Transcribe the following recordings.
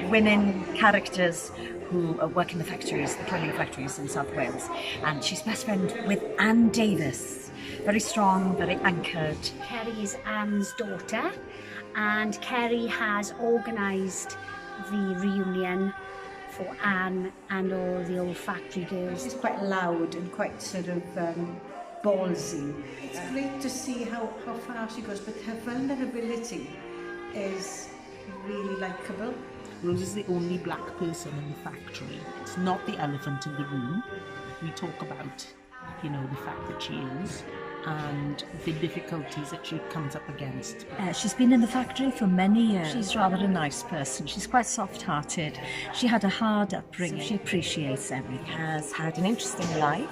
women characters who work in the factories, the purling factories in South Wales. And she's best friend with Anne Davis. Very strong, very anchored. Kerry is Anne's daughter, and Kerry has organised the reunion for Anne and all the old factory girls. She's quite loud and quite sort of ballsy. It's great to see how far she goes, but her vulnerability is really likeable. Rose is the only black person in the factory. It's not the elephant in the room. We talk about, the fact that she is and the difficulties that she comes up against. She's been in the factory for many years. She's rather a nice person. She's quite soft-hearted. She had a hard upbringing. She appreciates everything. Has had an interesting life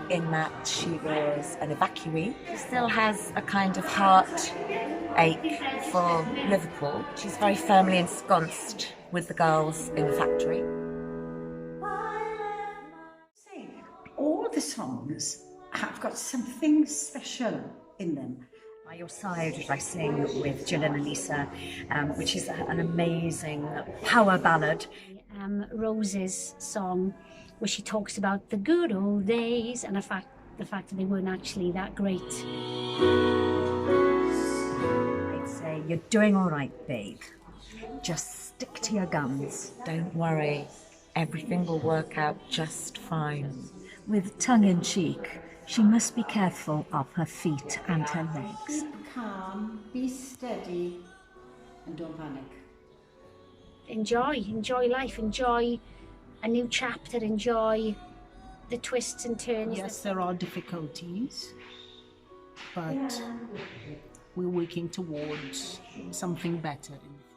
in that she was an evacuee. She still has a kind of heart ache for Liverpool. She's very firmly ensconced with the girls in the factory. All the songs have got something special in them. By Your Side, which I sing with Gillian and Lisa, which is an amazing power ballad. Rose's song, where she talks about the good old days and the fact that they weren't actually that great. I'd say, you're doing all right, babe. Just stick to your guns. Don't worry, everything will work out just fine. With tongue in cheek, she must be careful of her feet and her legs. Keep calm, be steady, and don't panic. Enjoy life, enjoy a new chapter, enjoy the twists and turns. Yes, there are difficulties, but we're working towards something better in the future.